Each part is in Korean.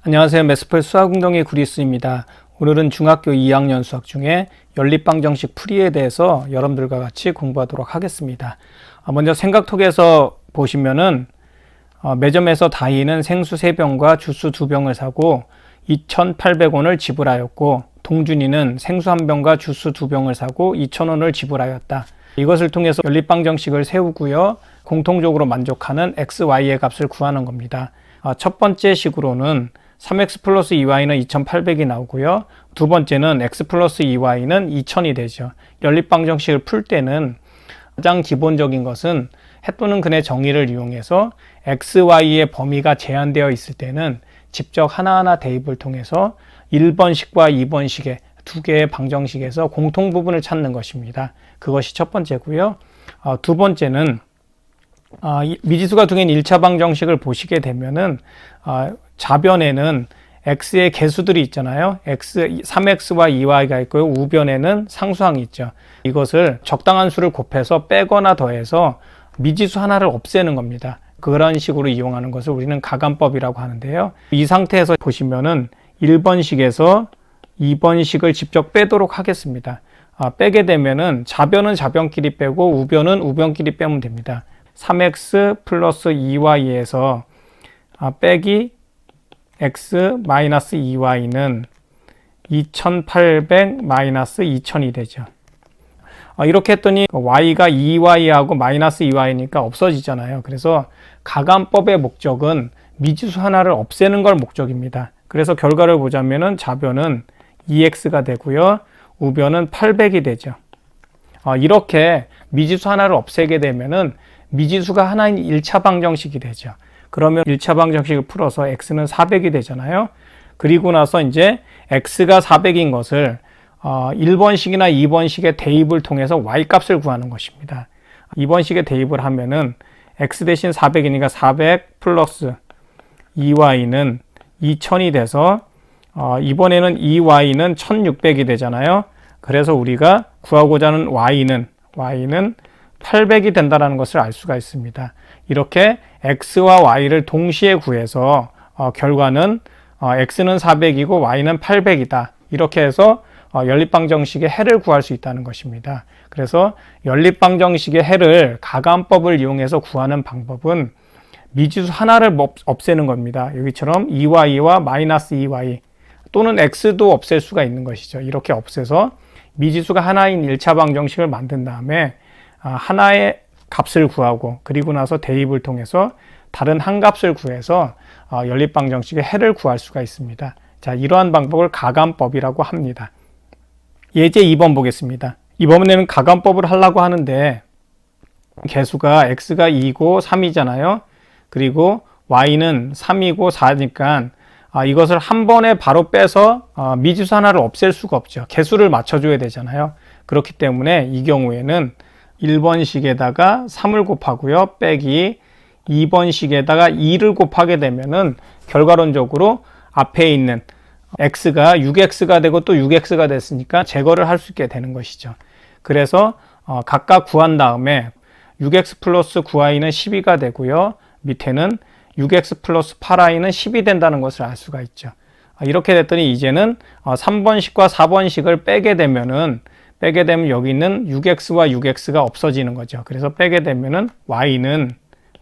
안녕하세요. 메스플 수학운동의 구리스입니다. 오늘은 중학교 2학년 수학 중에 연립방정식 풀이에 대해서 여러분들과 같이 공부하도록 하겠습니다. 먼저 생각톡에서 보시면은 매점에서 다희는 생수 3병과 주스 2병을 사고 2,800원을 지불하였고 동준이는 생수 1병과 주스 2병을 사고 2,000원을 지불하였다. 이것을 통해서 연립방정식을 세우고요. 공통적으로 만족하는 x, y의 값을 구하는 겁니다. 첫 번째 식으로는 3x 플러스 2y는 2800이 나오고요. 두 번째는 x 플러스 2y는 2000이 되죠. 연립방정식을 풀 때는 가장 기본적인 것은 해 또는 근의 정의를 이용해서 x, y의 범위가 제한되어 있을 때는 직접 하나하나 대입을 통해서 1번식과 2번식의 두 개의 방정식에서 공통 부분을 찾는 것입니다. 그것이 첫 번째고요. 두 번째는 미지수가 두 개인 1차 방정식을 보시게 되면은 좌변에는 x의 개수들이 있잖아요. 3x와 2y가 있고요. 우변에는 상수항이 있죠. 이것을 적당한 수를 곱해서 빼거나 더해서 미지수 하나를 없애는 겁니다. 그런 식으로 이용하는 것을 우리는 가감법이라고 하는데요. 이 상태에서 보시면은 1번식에서 2번식을 직접 빼도록 하겠습니다. 빼게 되면은 좌변은 좌변끼리 빼고 우변은 우변끼리 빼면 됩니다. 3x 플러스 2y에서 빼기 x 마이너스 2y는 2800 마이너스 2000이 되죠. 이렇게 했더니 y가 2y하고 마이너스 2y니까 없어지잖아요. 그래서 가감법의 목적은 미지수 하나를 없애는 걸 목적입니다. 그래서 결과를 보자면은 좌변은 2x가 되고요. 우변은 800이 되죠. 이렇게 미지수 하나를 없애게 되면은 미지수가 하나인 1차 방정식이 되죠. 그러면 1차 방정식을 풀어서 x는 400이 되잖아요. 그리고 나서 이제 x가 400인 것을 1번식이나 2번식의 대입을 통해서 y값을 구하는 것입니다. 2번식의 대입을 하면은 x 대신 400이니까 400 플러스 2y는 2000이 돼서 이번에는 2y는 1600이 되잖아요. 그래서 우리가 구하고자 하는 y는 800이 된다는 것을 알 수가 있습니다. 이렇게 x와 y를 동시에 구해서 결과는 x는 400이고 y는 800이다. 이렇게 해서 연립방정식의 해를 구할 수 있다는 것입니다. 그래서 연립방정식의 해를 가감법을 이용해서 구하는 방법은 미지수 하나를 없애는 겁니다. 여기처럼 2y와 마이너스 2y 또는 x도 없앨 수가 있는 것이죠. 이렇게 없애서 미지수가 하나인 1차 방정식을 만든 다음에 하나의 값을 구하고 그리고 나서 대입을 통해서 다른 한 값을 구해서 연립방정식의 해를 구할 수가 있습니다. 자, 이러한 방법을 가감법이라고 합니다. 예제 2번 보겠습니다. 이번에는 가감법을 하려고 하는데 개수가 x가 2고 3이잖아요. 그리고 y는 3이고 4니까 이것을 한 번에 바로 빼서 미지수 하나를 없앨 수가 없죠. 개수를 맞춰줘야 되잖아요. 그렇기 때문에 이 경우에는 1번식에다가 3을 곱하고요. 빼기 2번식에다가 2를 곱하게 되면은 결과론적으로 앞에 있는 x가 6x가 되고 또 6x가 됐으니까 제거를 할 수 있게 되는 것이죠. 그래서 각각 구한 다음에 6x 플러스 9y는 12가 되고요. 밑에는 6x 플러스 8y는 10이 된다는 것을 알 수가 있죠. 이렇게 됐더니 이제는 3번식과 4번식을 빼게 되면 여기 있는 6x와 6x가 없어지는 거죠. 그래서 빼게 되면은 y는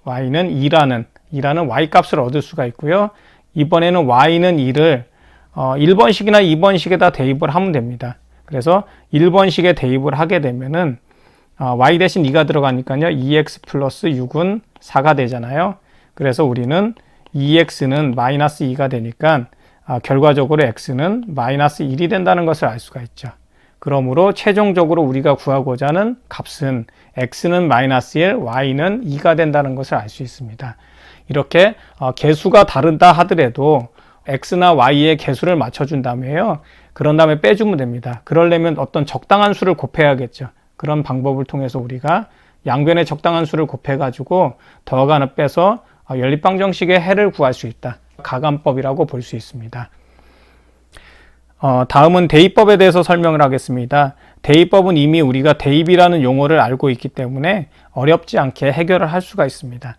2라는 y값을 얻을 수가 있고요. 이번에는 y는 2를 1번식이나 2번식에다 대입을 하면 됩니다. 그래서 1번식에 대입을 하게 되면은 y 대신 2가 들어가니까요. 2x 플러스 6은 4가 되잖아요. 그래서 우리는 2x는 마이너스 2가 되니까 결과적으로 x는 마이너스 1이 된다는 것을 알 수가 있죠. 그러므로 최종적으로 우리가 구하고자 하는 값은 x는 마이너스 1, y는 2가 된다는 것을 알 수 있습니다. 이렇게 개수가 다르다 하더라도 x나 y의 개수를 맞춰준 다음에요. 그런 다음에 빼주면 됩니다. 그러려면 어떤 적당한 수를 곱해야겠죠. 그런 방법을 통해서 우리가 양변에 적당한 수를 곱해가지고 더하고 하나 빼서 연립방정식의 해를 구할 수 있다. 가감법이라고 볼 수 있습니다. 다음은 대입법에 대해서 설명을 하겠습니다. 대입법은 이미 우리가 대입이라는 용어를 알고 있기 때문에 어렵지 않게 해결을 할 수가 있습니다.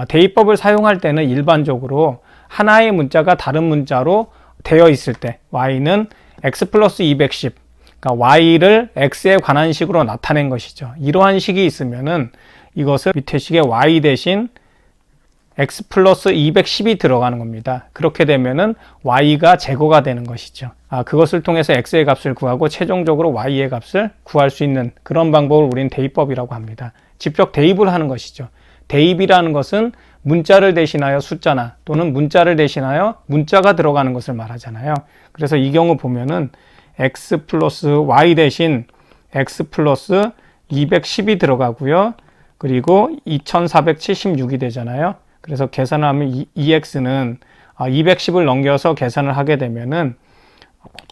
대입법을 사용할 때는 일반적으로 하나의 문자가 다른 문자로 되어 있을 때 y는 x 플러스 210, 그러니까 y를 x에 관한 식으로 나타낸 것이죠. 이러한 식이 있으면은 이것을 밑에 식에 y 대신 x 플러스 210이 들어가는 겁니다. 그렇게 되면은 y가 제거가 되는 것이죠. 그것을 통해서 x의 값을 구하고 최종적으로 y의 값을 구할 수 있는 그런 방법을 우리는 대입법이라고 합니다. 직접 대입을 하는 것이죠. 대입이라는 것은 문자를 대신하여 숫자나 또는 문자를 대신하여 문자가 들어가는 것을 말하잖아요. 그래서 이 경우 보면은 x 플러스 y 대신 x 플러스 210이 들어가고요. 그리고 2476이 되잖아요. 그래서 계산을 하면 2x는 210을 넘겨서 계산을 하게 되면은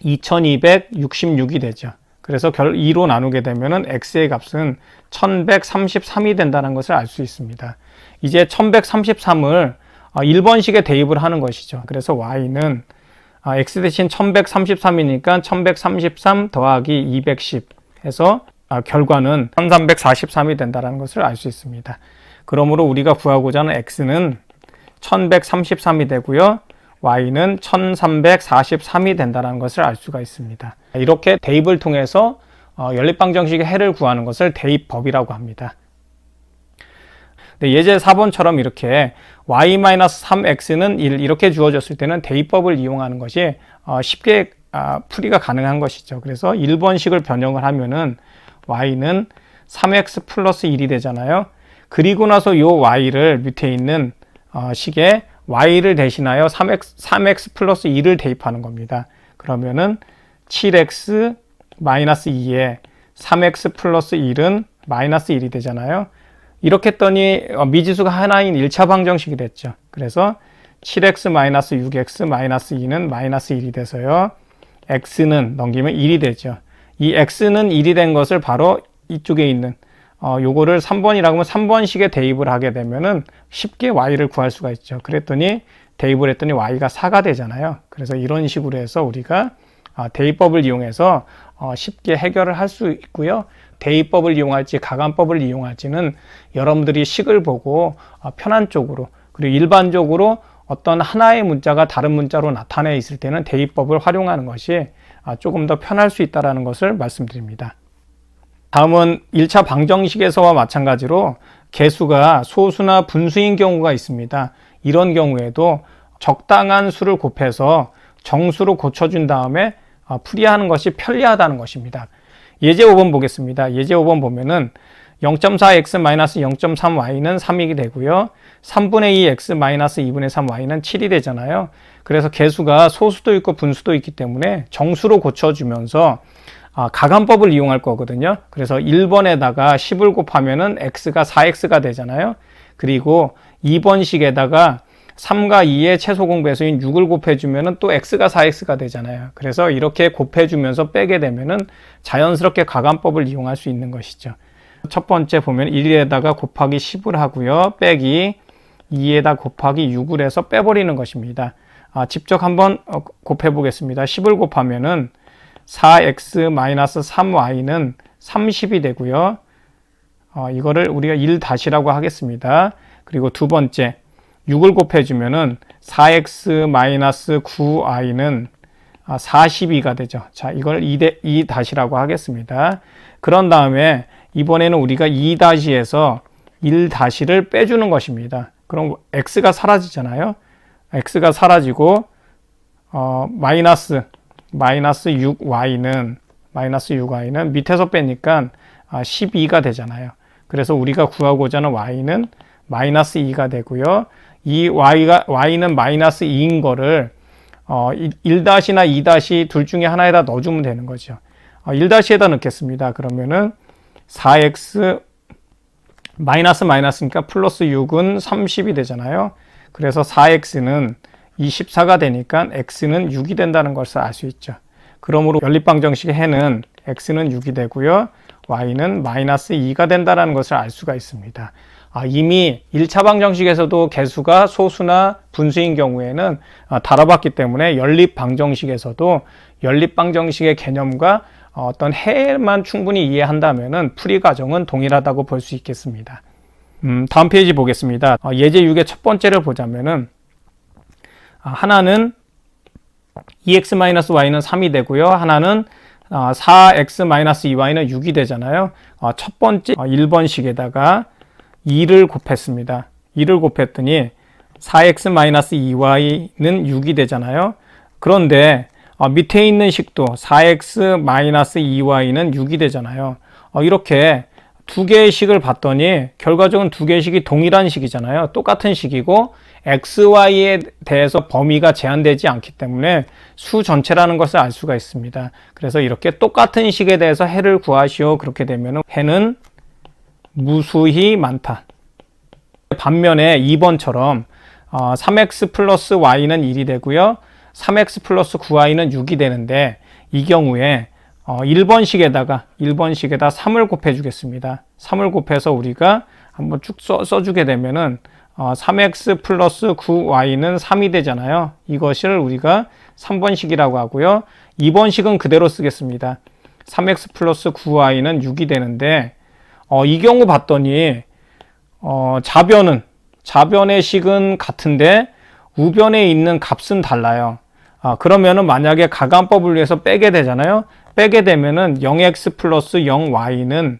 2266이 되죠. 그래서 2로 나누게 되면은 x의 값은 1133이 된다는 것을 알 수 있습니다. 이제 1133을 1번식에 대입을 하는 것이죠. 그래서 y는 x 대신 1133이니까 1133 더하기 210 해서 결과는 1343이 된다는 것을 알 수 있습니다. 그러므로 우리가 구하고자 하는 x는 1133이 되고요. y는 1343이 된다는 것을 알 수가 있습니다. 이렇게 대입을 통해서 연립방정식의 해를 구하는 것을 대입법이라고 합니다. 예제 4번처럼 이렇게 y-3x는 1 이렇게 주어졌을 때는 대입법을 이용하는 것이 쉽게 풀이가 가능한 것이죠. 그래서 1번식을 변형을 하면은 y는 3x 플러스 1이 되잖아요. 그리고 나서 이 y를 밑에 있는 식에 y를 대신하여 3x 플러스 2를 대입하는 겁니다. 그러면은 7x 마이너스 2에 3x 플러스 1은 마이너스 1이 되잖아요. 이렇게 했더니 미지수가 하나인 1차 방정식이 됐죠. 그래서 7x 마이너스 6x 마이너스 2는 마이너스 1이 돼서요. x는 넘기면 1이 되죠. 이 x는 1이 된 것을 바로 이쪽에 있는 요거를 3번이라고 하면 3번식에 대입을 하게 되면은 쉽게 y를 구할 수가 있죠. 그랬더니 대입을 했더니 y가 4가 되잖아요. 그래서 이런 식으로 해서 우리가 대입법을 이용해서 쉽게 해결을 할 수 있고요. 대입법을 이용할지 가감법을 이용할지는 여러분들이 식을 보고 편한 쪽으로, 그리고 일반적으로 어떤 하나의 문자가 다른 문자로 나타내 있을 때는 대입법을 활용하는 것이 조금 더 편할 수 있다는 것을 말씀드립니다. 다음은 1차 방정식에서와 마찬가지로 개수가 소수나 분수인 경우가 있습니다. 이런 경우에도 적당한 수를 곱해서 정수로 고쳐준 다음에 풀이하는 것이 편리하다는 것입니다. 예제 5번 보겠습니다. 예제 5번 보면은 0.4x-0.3y는 3이 되고요. 3분의 2x-2분의 3y는 7이 되잖아요. 그래서 개수가 소수도 있고 분수도 있기 때문에 정수로 고쳐주면서 가감법을 이용할 거거든요. 그래서 1번에다가 10을 곱하면은 x가 4x가 되잖아요. 그리고 2번식에다가 3과 2의 최소 공배수인 6을 곱해주면은 또 x가 4x가 되잖아요. 그래서 이렇게 곱해주면서 빼게 되면은 자연스럽게 가감법을 이용할 수 있는 것이죠. 첫 번째 보면 1에다가 곱하기 10을 하고요. 빼기 2에다 곱하기 6을 해서 빼버리는 것입니다. 직접 한번 곱해 보겠습니다. 10을 곱하면은 4x-3y는 30이 되고요. 이거를 우리가 1-라고 하겠습니다. 그리고 두 번째 6을 곱해주면은 4x-9y는 42가 되죠. 자, 이걸 2-라고 하겠습니다. 그런 다음에 이번에는 우리가 2-에서 1-를 빼주는 것입니다. 그럼 x가 사라지잖아요. x가 사라지고 마이너스 6y는 밑에서 빼니까 12가 되잖아요. 그래서 우리가 구하고자 하는 y는 마이너스 2가 되고요. 이 y는 마이너스 2인 거를 1-나 2- 둘 중에 하나에다 넣어주면 되는 거죠. 1-에다 넣겠습니다. 그러면은 4x 마이너스니까 플러스 6은 30이 되잖아요. 그래서 4x는 24가 되니까 x는 6이 된다는 것을 알 수 있죠. 그러므로 연립방정식의 해는 x는 6이 되고요. y는 마이너스 2가 된다는 것을 알 수가 있습니다. 이미 1차 방정식에서도 개수가 소수나 분수인 경우에는 다뤄봤기 때문에 연립방정식에서도 연립방정식의 개념과 어떤 해만 충분히 이해한다면 풀이 과정은 동일하다고 볼 수 있겠습니다. 다음 페이지 보겠습니다. 예제 6의 첫 번째를 보자면은 하나는 2x-y는 3이 되고요. 하나는 4x-2y는 6이 되잖아요. 첫 번째 1번식에다가 2를 곱했습니다. 2를 곱했더니 4x-2y는 6이 되잖아요. 그런데 밑에 있는 식도 4x-2y는 6이 되잖아요. 이렇게 두 개의 식을 봤더니 결과적으로 두 개의 식이 동일한 식이잖아요. 똑같은 식이고 xy에 대해서 범위가 제한되지 않기 때문에 수 전체라는 것을 알 수가 있습니다. 그래서 이렇게 똑같은 식에 대해서 해를 구하시오. 그렇게 되면 해는 무수히 많다. 반면에 2번처럼 3x 플러스 y는 1이 되고요. 3x 플러스 9y는 6이 되는데 이 경우에 1번식에다 3을 곱해 주겠습니다. 3을 곱해서 우리가 한번 쭉 써주게 되면은 3x 플러스 9y는 3이 되잖아요. 이것을 우리가 3번식이라고 하고요. 2번식은 그대로 쓰겠습니다. 3x 플러스 9y는 6이 되는데 이 경우 봤더니 좌변의 식은 같은데 우변에 있는 값은 달라요. 그러면은 만약에 가감법을 위해서 빼게 되잖아요. 빼게 되면은 0x 플러스 0y는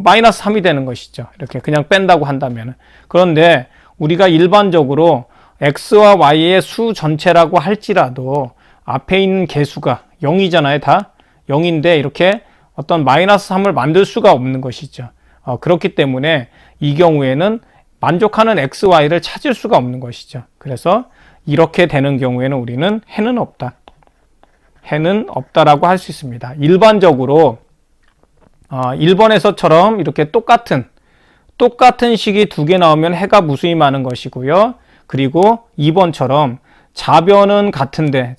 마이너스 3이 되는 것이죠. 이렇게 그냥 뺀다고 한다면. 그런데 우리가 일반적으로 x와 y의 수 전체라고 할지라도 앞에 있는 개수가 0이잖아요. 다 0인데 이렇게 어떤 마이너스 3을 만들 수가 없는 것이죠. 그렇기 때문에 이 경우에는 만족하는 x, y를 찾을 수가 없는 것이죠. 그래서 이렇게 되는 경우에는 우리는 해는 없다. 해는 없다라고 할 수 있습니다. 일반적으로 1번에서처럼 이렇게 똑같은 식이 두 개 나오면 해가 무수히 많은 것이고요. 그리고 2번처럼 좌변은 같은데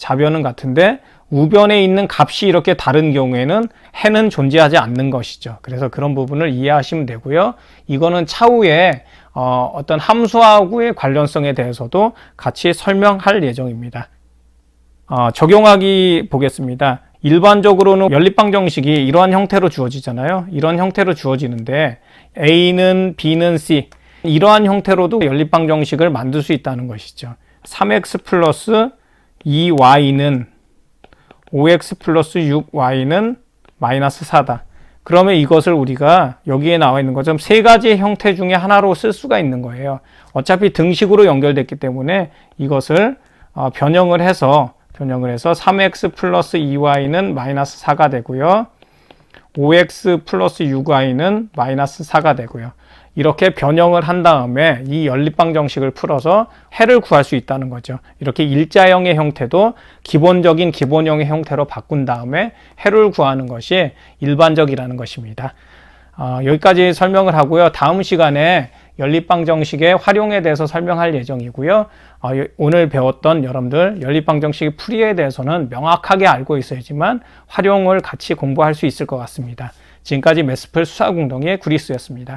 우변에 있는 값이 이렇게 다른 경우에는 해는 존재하지 않는 것이죠. 그래서 그런 부분을 이해하시면 되고요. 이거는 차후에 어떤 함수하고의 관련성에 대해서도 같이 설명할 예정입니다. 적용하기 보겠습니다. 일반적으로는 연립방 정식이 이러한 형태로 주어지잖아요. 이런 형태로 주어지는데 A는 B는 C 이러한 형태로도 연립방 정식을 만들 수 있다는 것이죠. 3x 플러스 2y는 5x 플러스 6y는 마이너스 4다. 그러면 이것을 우리가 여기에 나와 있는 것처럼 세 가지의 형태 중에 하나로 쓸 수가 있는 거예요. 어차피 등식으로 연결됐기 때문에 이것을 변형을 해서 3x 플러스 2y는 마이너스 4가 되고요. 5x 플러스 6y는 마이너스 4가 되고요. 이렇게 변형을 한 다음에 이 연립방 정식을 풀어서 해를 구할 수 있다는 거죠. 이렇게 일자형의 형태도 기본적인 기본형의 형태로 바꾼 다음에 해를 구하는 것이 일반적이라는 것입니다. 여기까지 설명을 하고요. 다음 시간에 연립방 정식의 활용에 대해서 설명할 예정이고요. 오늘 배웠던 여러분들 연립방 정식의 풀이에 대해서는 명확하게 알고 있어야지만 활용을 같이 공부할 수 있을 것 같습니다. 지금까지 매스플 수사공동의 구리스였습니다.